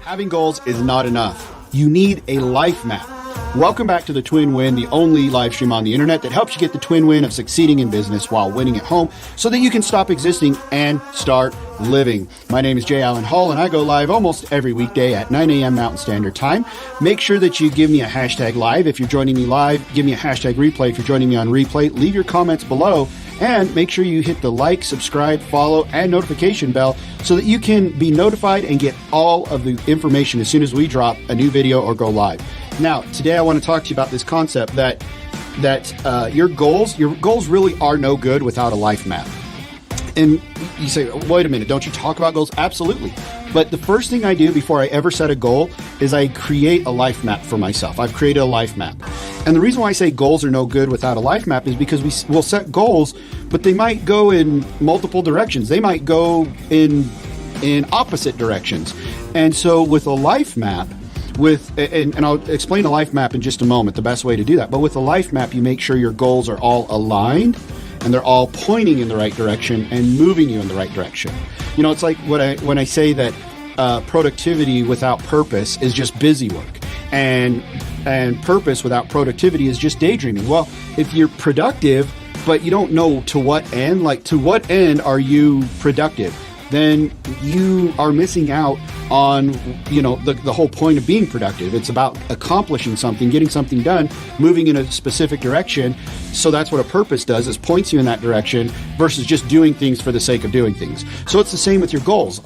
Having goals is not enough. You need a life map. Welcome back to the Twin Win, the only live stream on the internet that helps you get the twin win of succeeding in business while winning at home so that you can stop existing and start living. My name is Jay Allen Hall, and I go live almost every weekday at 9 a.m. Mountain Standard Time. Make sure that you give me a hashtag live if you're joining me live. Give me a hashtag replay if you're joining me on replay. Leave your comments below, and make sure you hit the like, subscribe, follow, and notification bell so that you can be notified and get all of the information as soon as we drop a new video or go live. Now, today I want to talk to you about this concept that your goals really are no good without a life map. And you say, wait a minute, don't you talk about goals? Absolutely. But the first thing I do before I ever set a goal is I create a life map for myself. I've created a life map. And the reason why I say goals are no good without a life map is because we'll set goals, but they might go in multiple directions. They might go in opposite directions. And so with a life map, and I'll explain a life map in just a moment, the best way to do that. But with a life map, you make sure your goals are all aligned and they're all pointing in the right direction and moving you in the right direction. You know, it's like when I say that productivity without purpose is just busy work, and purpose without productivity is just daydreaming. Well, if you're productive, but you don't know to what end, like to what end are you productive, then you are missing out on, the whole point of being productive. It's about accomplishing something, getting something done, moving in a specific direction. So that's what a purpose does, is points you in that direction versus just doing things for the sake of doing things. So it's the same with your goals.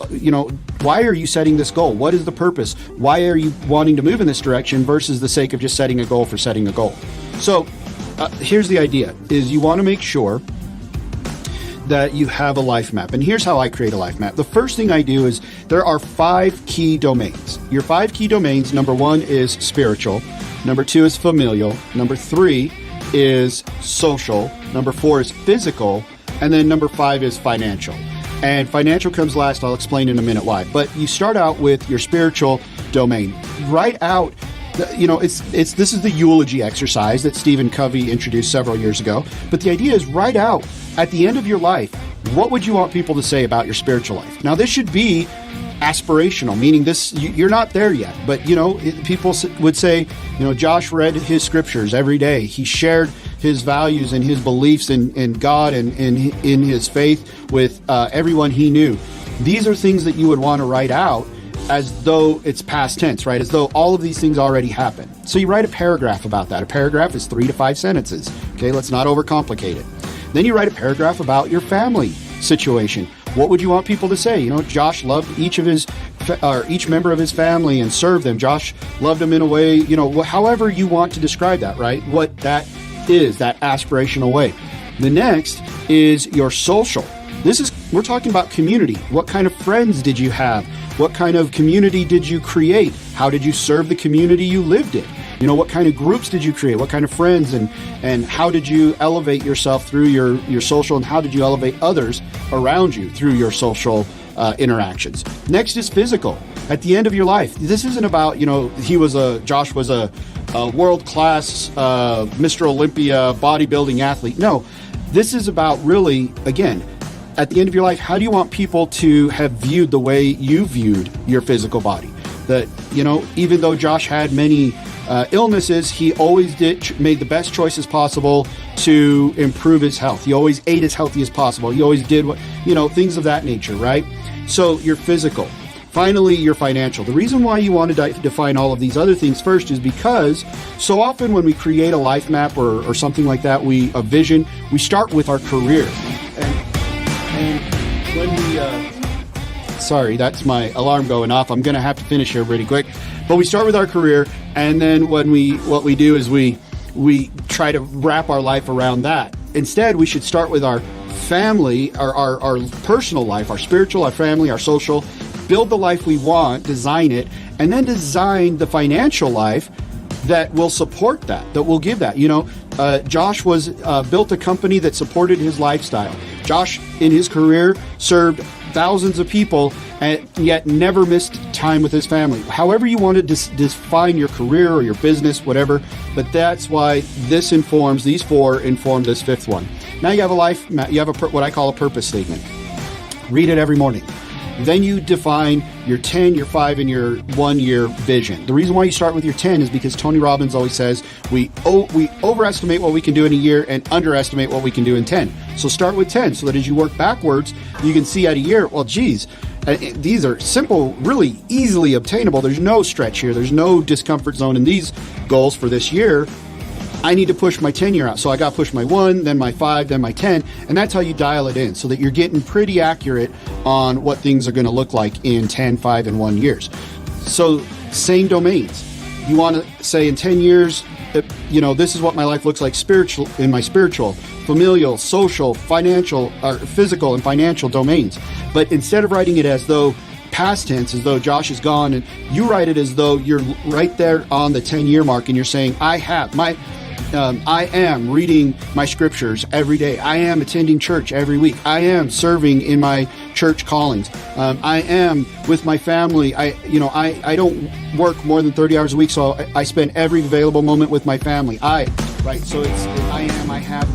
Why are you setting this goal? What is the purpose? Why are you wanting to move in this direction versus the sake of just setting a goal for setting a goal? So here's the idea, is you want to make sure that you have a life map. And here's how I create a life map. The first thing I do is there are 5 key domains. Your 5 key domains, number 1 is spiritual, number 2 is familial, number 3 is social, number 4 is physical, and then number 5 is financial. And financial comes last. I'll explain in a minute why. But you start out with your spiritual domain. Write out, this is the eulogy exercise that Stephen Covey introduced several years ago. But the idea is write out at the end of your life, what would you want people to say about your spiritual life? Now, this should be aspirational, meaning you're not there yet. But, people would say, Josh read his scriptures every day. He shared his values and his beliefs in God and in his faith with everyone he knew. These are things that you would want to write out as though it's past tense, right? As though all of these things already happened. So you write a paragraph about that. A paragraph is 3 to 5 sentences. Okay, let's not overcomplicate it. Then you write a paragraph about your family situation. What would you want people to say? Josh loved each member of his family and served them. Josh loved them in a way, however you want to describe that, right? What that is, that aspirational way. The next is your social. We're talking about community. What kind of friends did you have? What kind of community did you create? How did you serve the community you lived in? What kind of groups did you create? What kind of friends, and how did you elevate yourself through your social, and how did you elevate others around you through your social interactions? Next is physical. At the end of your life, this isn't about, Josh was a world-class Mr. Olympia bodybuilding athlete. No, this is about really, again, at the end of your life, how do you want people to have viewed the way you viewed your physical body? That, even though Josh had many illnesses, he always made the best choices possible to improve his health. He always ate as healthy as possible. He always did things of that nature, right? So your physical. Finally, your financial. The reason why you want to define all of these other things first is because so often when we create a life map or something like that, a vision, we start with our career. And when sorry, that's my alarm going off. I'm going to have to finish here pretty quick. But we start with our career, and then what we do is we try to wrap our life around that. Instead, we should start with our family, our personal life, our spiritual, our family, our social, build the life we want, design it, and then design the financial life that will support that will give that. Josh built a company that supported his lifestyle. Josh, in his career, served thousands of people and yet never missed time with his family. However you want to define your career or your business, whatever, but that's why these 4 inform this 5th one. Now you have a life, you have what I call a purpose statement. Read it every morning. Then you define your 10, your 5, and your 1 year vision. The reason why you start with your 10 is because Tony Robbins always says we overestimate what we can do in a year and underestimate what we can do in 10. So start with 10 so that as you work backwards, you can see at a year, well, geez, these are simple, really easily obtainable. There's no stretch here. There's no discomfort zone in these goals for this year. I need to push my 10 year out. So I got to push my 1, then my 5, then my 10. And that's how you dial it in so that you're getting pretty accurate on what things are going to look like in 10, 5, and 1 years. So same domains. You want to say in 10 years, this is what my life looks like in my spiritual, familial, social, financial, or physical and financial domains. But instead of writing it as though past tense, as though Josh is gone, and you write it as though you're right there on the 10-year mark and you're saying, I am reading my scriptures every day. I am attending church every week. I am serving in my church callings. I am with my family. I don't work more than 30 hours a week, so I spend every available moment with my family. So it's I am, I have,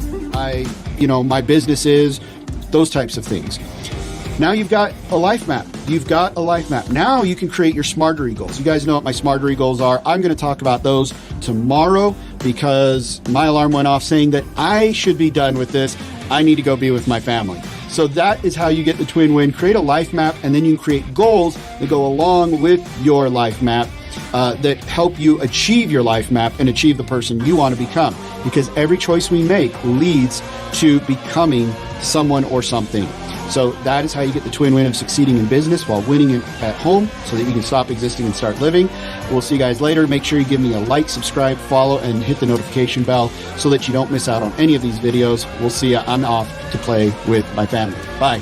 my business is, those types of things. Now you've got a life map. Now you can create your Smartery goals. You guys know what my Smartery goals are. I'm going to talk about those tomorrow because my alarm went off saying that I should be done with this. I need to go be with my family. So that is how you get the twin win. Create a life map, and then you can create goals that go along with your life map that help you achieve your life map and achieve the person you want to become. Because every choice we make leads to becoming someone or something. So that is how you get the twin win of succeeding in business while winning at home so that you can stop existing and start living. We'll see you guys later. Make sure you give me a like, subscribe, follow, and hit the notification bell so that you don't miss out on any of these videos. We'll see you. I'm off to play with my family. Bye.